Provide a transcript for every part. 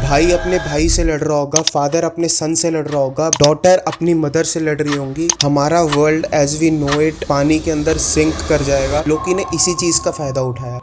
भाई अपने भाई से लड़ रहा होगा, फादर अपने सन से लड़ रहा होगा, डॉटर अपनी मदर से लड़ रही होंगी। हमारा world as we know it पानी के अंदर सिंक कर जाएगा। लोकी ने इसी चीज का फायदा उठाया।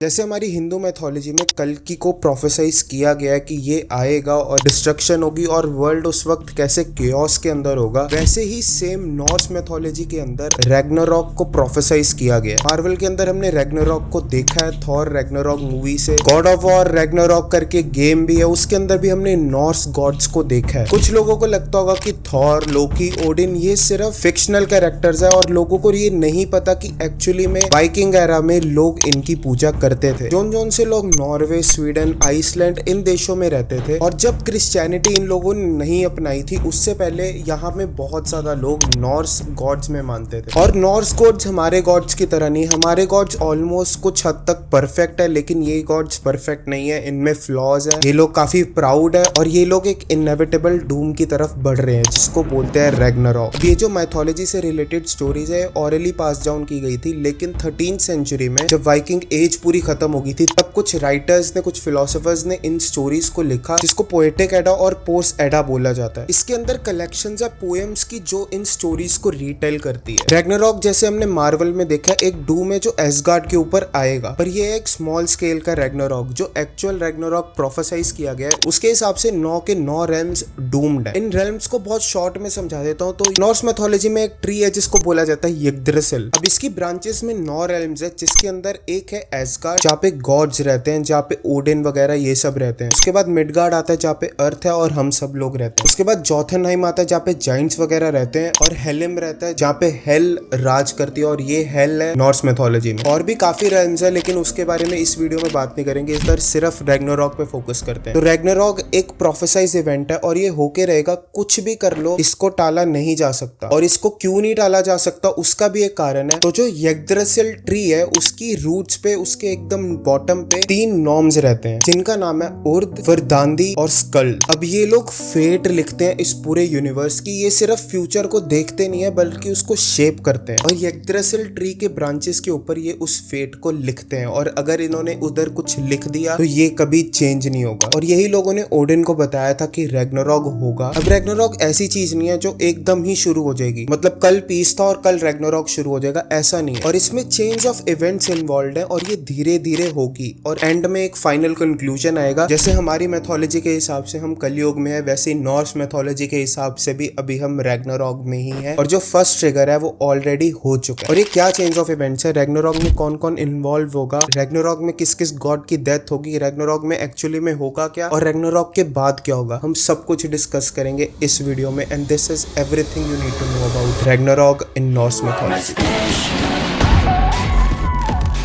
जैसे हमारी हिंदू मैथोलॉजी में कल्कि को प्रोफेसाइज किया गया है कि ये आएगा और डिस्ट्रक्शन होगी और वर्ल्ड उस वक्त कैसे केओस के अंदर होगा, वैसे ही सेम नॉर्स मैथोलॉजी के अंदर रैग्नारॉक को प्रोफेसाइज किया गया है। मार्वल के अंदर हमने रैग्नारॉक को देखा है, थॉर रैग्नारॉक मूवी से। गॉड ऑफ वॉर रैग्नारॉक करके गेम भी है, उसके अंदर भी हमने नॉर्स गॉड्स को देखा है। कुछ लोगों को लगता होगा कि थॉर, लोकी, ओडिन ये सिर्फ फिक्शनल कैरेक्टर्स है और लोगों को ये नहीं पता कि एक्चुअली में वाइकिंग एरा में लोग इनकी पूजा करते थे। जोन से लोग नॉर्वे, स्वीडन, आइसलैंड इन देशों में रहते थे और जब क्रिश्चियनिटी इन लोगों ने नहीं अपनाई थी उससे पहले यहाँ में बहुत ज्यादा लोग नॉर्स गॉड्स में मानते थे। और नॉर्स गॉड्स हमारे गॉड्स की तरह नहीं, हमारे गॉड्स ऑलमोस्ट कुछ हद तक परफेक्ट है, लेकिन ये गॉड्स परफेक्ट नहीं है, इनमें फ्लॉज है। ये लोग काफी प्राउड है और ये लोग एक इनएविटेबल डूम की तरफ बढ़ रहे हैं जिसको बोलते हैं रैग्नारॉक। ये जो माइथोलॉजी से रिलेटेड स्टोरीज है ऑरली पास डाउन की गई थी, लेकिन 13th सेंचुरी में जब वाइकिंग एज पूरी खत्म हो गई थी तब कुछ राइटर्स ने, कुछ फिलोसोफर्स ने इन स्टोरीज को लिखा जिसको पोएटिक एडा और पोस्ट एडा बोला जाता है। इसके अंदर कलेक्शंस है पोएम्स की जो इन स्टोरीज को रिटेल करती है। रैग्नारॉक जैसे हमने मार्वल में देखा एक डूम है जो एसगार्ड के ऊपर आएगा, पर ये एक स्मॉल स्केल का रैग्नारॉक जो एक्चुअल रैग्नारॉक प्रोफेसाइज किया गया है उसके हिसाब से 9 के 9 रेल्म्स डूम्ड है। इन रेल्म्स को बहुत शॉर्ट में समझा देता हूँ तो नॉर्स मैथोलॉजी में एक ट्री है जिसको बोला जाता है यग्द्रसिल। अब इसकी ब्रांचेस में 9 रेल्म्स है जिसके अंदर एक है एसगार्ड जहाँ पे गॉड्स रहते हैं, जहाँ पे ओडिन वगैरह ये सब रहते हैं। उसके बाद मिडगार्ड आता है जहाँ पे अर्थ है और हम सब लोग रहते हैं। उसके बाद जोथनहाइम आता है जहाँ पे जाइंट्स वगैरह रहते हैं और हेलिम रहता है जहाँ पे हेल राज करती है और ये हेल है नॉर्स मैथोलॉजी में। और भी काफी रेल्म्स है लेकिन उसके बारे में इस वीडियो में बात नहीं करेंगे, इस बार सिर्फ रैग्नारॉक पे फोकस करते हैं। तो रैग्नारॉक एक प्रोफेसाइज इवेंट है और ये होके रहेगा, कुछ भी कर लो इसको टाला नहीं जा सकता। और इसको क्यों नहीं टाला जा सकता उसका भी एक कारण है। तो जो यग्द्रसिल ट्री है उसकी रूट्स पे, उसके एकदम बॉटम पे 3 नॉर्म्स रहते हैं जिनका नाम है उर्द, वर्दांदी और स्कल। अब ये लोग फेट लिखते हैं इस पूरे यूनिवर्स की। ये सिर्फ फ्यूचर को देखते नहीं है बल्कि उसको शेप करते हैं और यग्द्रसिल ट्री के ब्रांचेस के ऊपर ये उस फेट को लिखते हैं और अगर इन्होंने उधर कुछ लिख दिया तो ये कभी चेंज नहीं होगा। और यही लोगों ने ओडिन को बताया था कि रैग्नारॉक होगा। अब रैग्नारॉक ऐसी चीज नहीं है जो एकदम ही शुरू हो जाएगी, मतलब कल पीस था और कल रैग्नारॉक शुरू हो जाएगा, ऐसा नहीं है। और इसमें चेंज ऑफ इवेंट्स इन्वॉल्व है और ये धीरे धीरे होगी और एंड में एक फाइनल कंक्लूजन आएगा। जैसे हमारी मैथोलॉजी के हिसाब से हम कलयुग में है, वैसे नॉर्स मैथोलॉजी के हिसाब से भी अभी हम रैग्नारॉक में ही है और जो फर्स्ट ट्रिगर है वो ऑलरेडी हो चुका है। और ये क्या चेंज ऑफ इवेंट्स है, रैग्नारॉक में कौन कौन इन्वॉल्व होगा, रैग्नारॉक में किस किस गॉड की डेथ होगी, रैग्नारॉक में एक्चुअली में होगा क्या और रैग्नारॉक के बाद क्या होगा, हम सब कुछ डिस्कस करेंगे इस वीडियो में। And this is everything you need to know about Ragnarok in Norse mythology.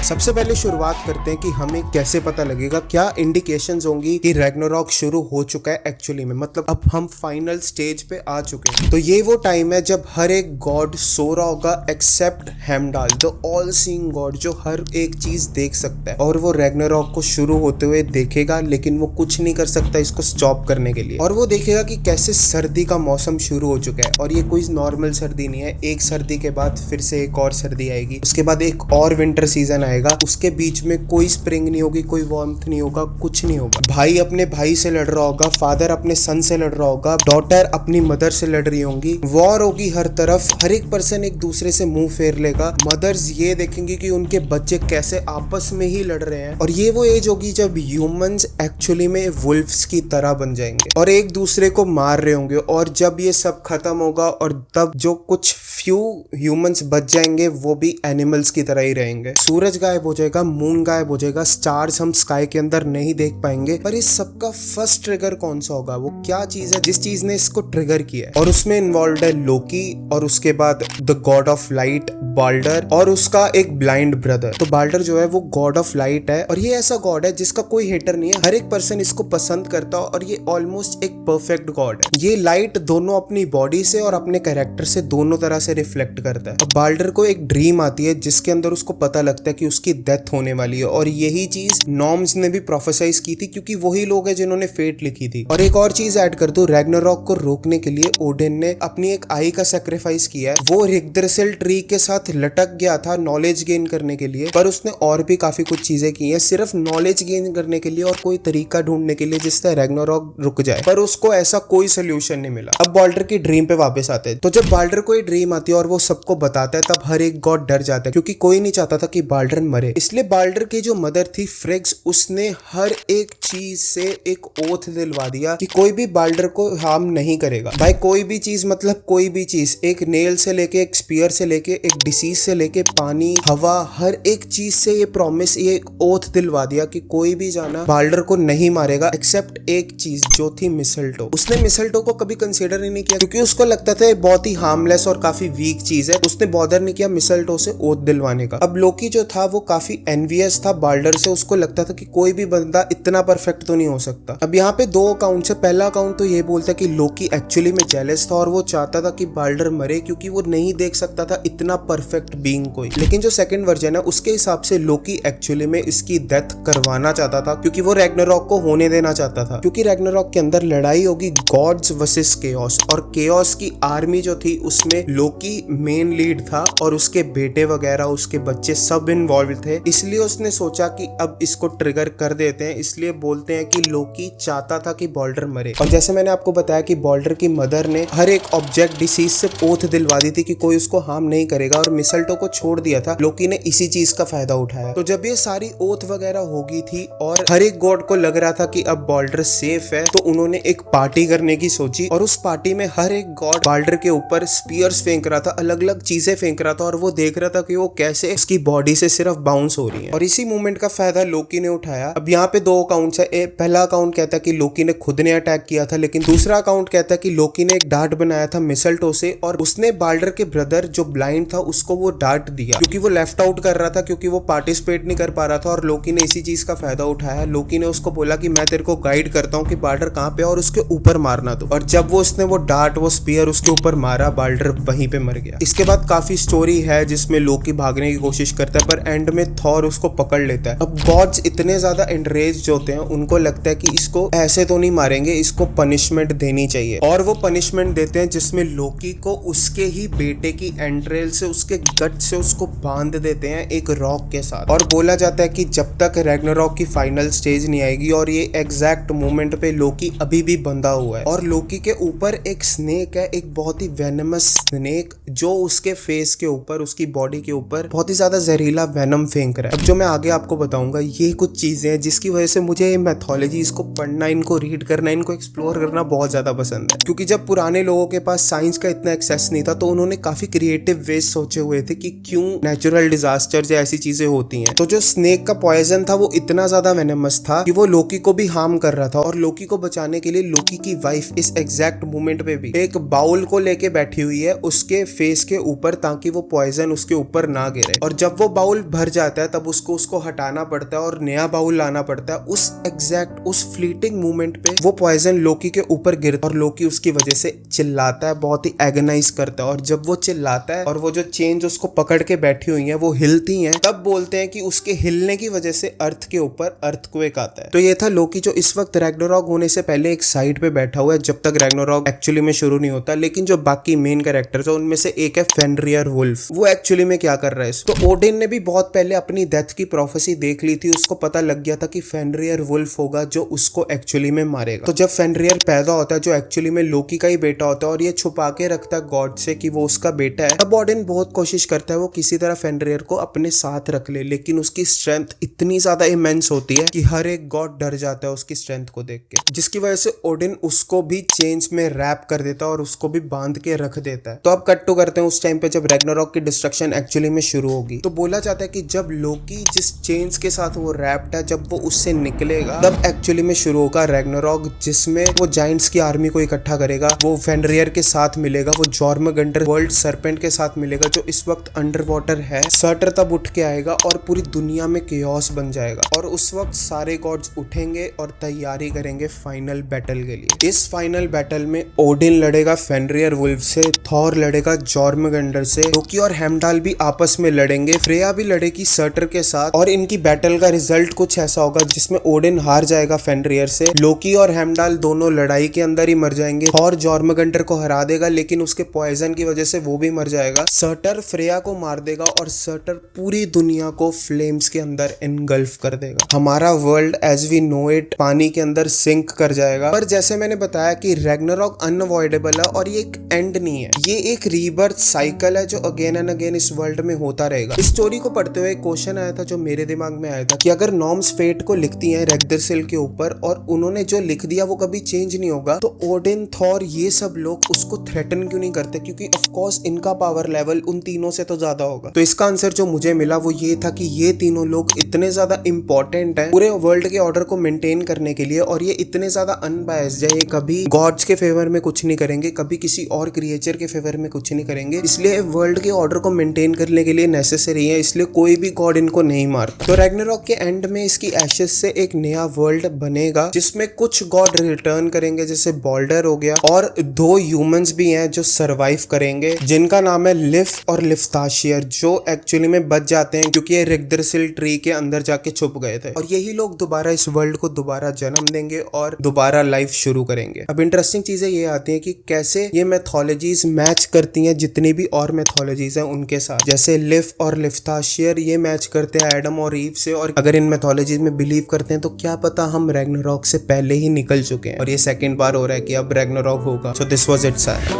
सबसे पहले शुरुआत करते हैं कि हमें कैसे पता लगेगा, क्या इंडिकेशंस होंगी कि रैग्नारॉक शुरू हो चुका है एक्चुअली में, मतलब अब हम फाइनल स्टेज पे आ चुके हैं। तो ये वो टाइम है जब हर एक गॉड सो रहा होगा except Heimdall, the all seeing god जो हर एक चीज देख सकता है, और वो रैग्नारॉक को शुरू होते हुए देखेगा लेकिन वो कुछ नहीं कर सकता इसको स्टॉप करने के लिए। और वो देखेगा कि कैसे सर्दी का मौसम शुरू हो चुका है और ये कोई नॉर्मल सर्दी नहीं है, एक सर्दी के बाद फिर से एक और सर्दी आएगी, उसके बाद एक और विंटर सीजन आएगा, उसके बीच में कोई स्प्रिंग नहीं होगी, कोई वार्मथ नहीं होगा, कुछ नहीं होगा। भाई अपने भाई से लड़ रहा होगा, फादर अपने सन से लड़ रहा होगा, डॉटर अपनी मदर से लड़ रही होंगी, वॉर होगी हर तरफ, हर एक पर्सन एक दूसरे से मुंह फेर लेगा। मदर्स ये देखेंगे कि उनके बच्चे कैसे आपस में ही लड़ रहे हैं और ये वो एज होगी जब ह्यूमंस एक्चुअली में वुल्फ्स की तरह बन जाएंगे और एक दूसरे को मार रहे होंगे। और जब ये सब खत्म होगा और तब जो कुछ फ्यू ह्यूमंस बच जाएंगे वो भी एनिमल्स की तरह ही रहेंगे। सूरज गायब हो जाएगा, मून गायब हो जाएगा, स्टार्स हम स्काई के अंदर नहीं देख पाएंगे। पर इस सबका फर्स्ट ट्रिगर कौन सा होगा, वो क्या चीज है जिस चीज ने इसको ट्रिगर किया है? और उसमें इन्वॉल्व है लोकी और उसके बाद the god of light Baldur और उसका एक ब्लाइंड ब्रदर। तो बाल्डर जो है वो गॉड ऑफ लाइट है और ये ऐसा गॉड है जिसका कोई हेटर नहीं है, हर एक पर्सन इसको पसंद करता है और ये ऑलमोस्ट एक परफेक्ट गॉड है। ये लाइट दोनों अपनी बॉडी से और अपने कैरेक्टर से दोनों तरह से रिफ्लेक्ट करता है। अब बाल्डर को एक ड्रीम आती है जिसके अंदर उसको पता लगता है कि कि उसकी डेथ होने वाली है, और यही चीज नॉर्म्स ने भी प्रोफेसाइज की थी क्योंकि वही लोग हैं जिन्होंने फेट लिखी थी। और एक और चीज ऐड कर दूं, रैग्नारॉक को रोकने के लिए ओडिन ने अपनी एक आई का सैक्रिफाइस किया है। वो यग्द्रासिल ट्री के साथ लटक गया था नॉलेज गेन करने के लिए, पर उसने और भी काफी कुछ चीजें की है सिर्फ नॉलेज गेन करने के लिए और कोई तरीका ढूंढने के लिए जिससे रैग्नारॉक रुक जाए, पर उसको ऐसा कोई सोल्यूशन नहीं मिला। अब बाल्डर की ड्रीम पे वापस आते हैं। तो जब बाल्डर को ये ड्रीम आती है और वो सबको बताता है, तब हर एक गॉड डर जाता है क्योंकि कोई नहीं चाहता था कि बाल्डर मरे। इसलिए बाल्डर की जो मदर थी फ्रिग्स, उसने हर एक चीज से एक ओथ दिलवा दिया कि कोई भी बाल्डर को हार्म नहीं करेगा। भाई कोई भी चीज मतलब कोई भी चीज, एक नेल से लेके एक स्पीयर से लेके एक डिसीज से लेके पानी हवा, हर एक चीज से ये प्रॉमिस, ये एक ओथ दिलवा दिया कि कोई भी जाना बाल्डर को नहीं मारेगा एक्सेप्ट एक चीज जो थी मिसल्टो। उसने मिसल्टो को कभी कंसीडर ही नहीं किया क्योंकि उसको लगता था ये बहुत ही हार्मलेस और काफी वीक चीज है। उसने बॉदर नहीं किया मिसल्टो से ओथ दिलवाने का। अब लोकी जो था वो काफी एनवियस था बाल्डर से। उसको लगता था कि कोई भी बंदा इतना परफेक्ट तो नहीं हो सकता। अब यहाँ पे दो अकाउंट है। पहला अकाउंट तो ये बोलता है कि लोकी एक्चुअली में जेलस था और वो चाहता था कि बाल्डर मरे क्योंकि वो नहीं देख सकता था इतना परफेक्ट बीइंग कोई। लेकिन जो सेकंड वर्जन है उसके हिसाब से लोकी एक्चुअली में इसकी डेथ करवाना चाहता था क्योंकि वो रैग्नारॉक को होने देना चाहता था, क्योंकि रैग्नारॉक के अंदर लड़ाई होगी गॉड्स वर्सेस केओस, और केओस की आर्मी जो थी उसमें लोकी मेन लीड था और उसके बेटे वगैरह उसके बच्चे सब इन्वॉल्व थे। इसलिए उसने सोचा कि अब इसको ट्रिगर कर देते हैं। इसलिए बोलते हैं कि लोकी चाहता था कि बाल्डर मरे। और जैसे मैंने आपको बताया कि बाल्डर की मदर ने हर एक ऑब्जेक्ट डिसीज से ओथ दिलवा दी थी कि कोई उसको हार्म नहीं करेगा, और मिसल्टो को छोड़ दिया था। लोकी ने इसी चीज का फायदा उठाया। तो जब ये सारी ओथ वगैरह होगी थी और हर एक गॉड को लग रहा था कि अब बाल्डर सेफ है, तो उन्होंने एक पार्टी करने की सोची, और उस पार्टी में हर एक गॉड बाल्डर के ऊपर स्पीयर्स फेंक रहा था, अलग अलग चीजें फेंक रहा था, और वो देख रहा था कि वो कैसे उसकी बॉडी से सिर्फ बाउंस हो रही है। और इसी मूवमेंट का फायदा लोकी ने उठाया। अब यहाँ पे दो अकाउंट्स है। पहला अकाउंट कहता है कि लोकी ने खुद ने अटैक किया था, लेकिन दूसरा अकाउंट कहता है कि लोकी ने एक डार्ट बनाया था मिसल्टो से, और उसने बाल्डर के ब्रदर जो ब्लाइंड था उसको वो डार्ट दिया क्योंकि वो लेफ्ट आउट कर रहा था, क्योंकि वो पार्टिसिपेट नहीं कर पा रहा था। और लोकी ने इसी चीज का फायदा उठाया। लोकी ने उसको बोला कि मैं तेरे को गाइड करता हूँ कि बाल्डर कहाँ पे और उसके ऊपर मारना दो। और जब वो उसने वो डार्ट वो स्पीयर उसके ऊपर मारा, बाल्डर वहीं पे मर गया। इसके बाद काफी स्टोरी है जिसमें लोकी भागने की कोशिश करता है, पर एंड में थॉर उसको पकड़ लेता है। अब गॉड्स इतने ज्यादा एनरेज्ड होते हैं, उनको लगता है कि इसको ऐसे तो नहीं मारेंगे, इसको पनिशमेंट देनी चाहिए, और वो पनिशमेंट देते हैं जिसमें लोकी को उसके ही बेटे की एंट्रेल से, उसके गट से उसको बांध देते हैं एक रॉक के साथ। और बोला जाता है कि जब तक रैग्नारॉक की फाइनल स्टेज नहीं आएगी, और ये एग्जैक्ट मोमेंट पे लोकी अभी भी बंधा हुआ है, और लोकी के ऊपर एक स्नेक है, एक बहुत ही वेनमस स्नेक, जो उसके फेस के ऊपर, उसकी बॉडी के ऊपर बहुत ही ज्यादा जहरीला वेनम फेंक रहा है। अब जो मैं आगे आपको बताऊंगा, ये कुछ चीजें हैं जिसकी वजह से मुझे मैथोलॉजी, इसको पढ़ना, इनको रीड करना, इनको एक्सप्लोर करना बहुत ज्यादा पसंद है। क्योंकि जब पुराने लोगों के पास साइंस का इतना एक्सेस नहीं था, तो उन्होंने काफी क्रिएटिव वेज सोचे हुए थे कि क्यों नेचुरल डिजास्टर या ऐसी चीजें होती हैं। तो जो स्नेक का पॉइजन था वो इतना ज्यादा वेनमस था कि वो लोकी को भी हार्म कर रहा था, और लोकी को बचाने के लिए लोकी की वाइफ इस एग्जैक्ट मोमेंट पे भी एक बाउल को लेके बैठी हुई है उसके फेस के ऊपर, ताकि वो पॉइजन उसके ऊपर ना गिरे। और जब वो बाउल भर जाता है तब उसको हटाना पड़ता है और नया बाउल लाना पड़ता है। उस एग्जैक्ट उस फ्लीटिंग मोमेंट पे वो पॉइजन लोकी के ऊपर गिरता है, और लोकी उसकी वजह से चिल्लाता है, बहुत ही एगनाइज करता है। और जब वो चिल्लाता है और वो जो चेंज उसको पकड़ के बैठी हुई है वो हिलती हैं, तब बोलते हैं कि उसके हिलने की वजह से अर्थ के ऊपर अर्थक्वेक आता है। तो ये था लोकी, जो इस वक्त रैग्नारॉक होने से पहले एक साइड पे बैठा हुआ है जब तक रैग्नारॉक एक्चुअली में शुरू नहीं होता। लेकिन जो बाकी मेन कैरेक्टर्स है उनमें से एक है फेनरियर वुल्फ। वो एक्चुअली में क्या कर रहा है? तो ओडिन ने भी बहुत पहले अपनी डेथ की प्रोफेसी देख ली थी। उसको पता लग गया था कि फेनरियर वुल्फ होगा जो उसको एक्चुअली में मारेगा। तो जब फेनरियर पैदा होता है, जो एक्चुअली में लोकी का ही बेटा होता है, और ये छुपा के रखता है गॉड से कि वो उसका बेटा है, तब ओडिन बहुत कोशिश करता है वो किसी तरह फेनरियर को अपने साथ रख ले। लेकिन उसकी स्ट्रेंथ इतनी ज्यादा इमेंस होती है कि हर एक गॉड डर जाता है उसकी स्ट्रेंथ को देख के, जिसकी वजह से ओडिन उसको भी चेन्स में रैप कर देता है और उसको भी बांध के रख देता है। तो अब कट टू करते हैं उस टाइम पे जब रैग्नारॉक की डिस्ट्रक्शन एक्चुअली में शुरू होगी। तो बोला जाता है कि जब लोकी जिस चेन्स के साथ वो रैप्ड है, जब वो उससे निकलेगा, तब एक्चुअली में शुरू होगा रैग्नारॉक, जिसमें वो जायंट्स की आर्मी को इकट्ठा करेगा, वो फेनरियर के साथ मिलेगा, वो जॉर्मगंडर वर्ल्ड सर्पेंट के साथ मिलेगा जो इस वक्त अंडर वाटर है, सर्टर तब उठ के आएगा और पूरी दुनिया में केओस बन जाएगा। और उस वक्त सारे गॉड्स उठेंगे और तैयारी करेंगे फाइनल बैटल के लिए। इस फाइनल बैटल में ओडिन लड़ेगा फेनरियर वुल्फ से, थॉर लड़ेगा जॉर्मगंडर से, लोकी और हेमडाल भी आपस में लड़ेंगे, फ्रेया भी लड़ेगी सर्टर के साथ और इनकी बैटल का रिजल्ट कुछ ऐसा होगा जिसमें ओडिन हार जाएगा फेनरियर से। लोकी और हेमडाल दोनों लड़ाई के अंदर ही मर जाएंगे। थॉर जॉर्मगंडर को हरा देगा लेकिन उसके पॉइजन की वजह से वो भी मर जाएगा। सर्टर फ्रेया को मार देगा और सर्टर पूरी दुनिया को फ्लेम्स के अंदर इनगल्फ कर देगा। हमारा world as we know it पानी के अंदर सिंक कर जाएगा। पर जैसे मैंने बताया कि रैग्नारॉक अनअवॉइडेबल है और ये एक एंड नहीं है, ये एक रीबर्थ साइकिल है जो अगेन एंड अगेन इस वर्ल्ड में होता रहेगा। इस स्टोरी को पढ़ते हुए एक क्वेश्चन आया था जो मेरे दिमाग में आया था कि अगर नॉर्म्स फेट को लिखती हैं रेग्दरसिल के ऊपर और उन्होंने जो लिख दिया वो कभी चेंज नहीं होगा, तो ओडिन, थॉर, ये सब लोग उसको थ्रेटन क्यों नहीं करते? क्योंकि ऑफ कोर्स इनका पावर लेवल उन तीनों से तो ज्यादा होगा। तो इसका आंसर जो मुझे मिला वो ये था कि ये तीनों लोग इतने ज्यादा इंपॉर्टेंट हैं पूरे वर्ल्ड के ऑर्डर को मेंटेन करने के लिए और ये इतने ज्यादा अनबायस्ड है, ये कभी गॉड्स के फेवर में कुछ नहीं करेंगे, कभी किसी और क्रिएचर के फेवर में कुछ नहीं करेंगे, इसलिए वर्ल्ड के ऑर्डर को मेंटेन करने के लिए नेसेसरी है, इसलिए कोई भी गॉड इनको नहीं मारता। तो रैग्नारॉक के एंड में इसकी एशेस से एक नया वर्ल्ड बनेगा जिसमें कुछ गॉड रिटर्न करेंगे जैसे बॉल्डर हो गया और 2 ह्यूमंस भी हैं जो सरवाइव करेंगे जिनका नाम है लिफ और लिफ्ताशियर, जो एक्चुअली में बच जाते हैं क्योंकि ये रेग्दरसिल ट्री के अंदर जाके छुप गए थे और यही लोग दोबारा इस वर्ल्ड को दोबारा जन्म देंगे और दोबारा लाइफ शुरू करेंगे। अब इंटरेस्टिंग चीजें ये आती हैं कि कैसे ये मैथोलॉजीज मैच करती हैं जितनी भी और मैथोलॉजीज हैं उनके साथ। जैसे लिफ और लिफ्ताशियर ये मैच करते हैं एडम और ईव से, और अगर इन मैथोलॉजीज में बिलीव करते हैं तो क्या पता हम रैग्नारॉक से पहले ही निकल चुके हैं और ये सेकंड बार हो रहा है कि अब रैग्नारॉक होगा। So this was it sir.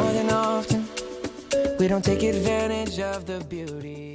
We don't take advantage of the beauty.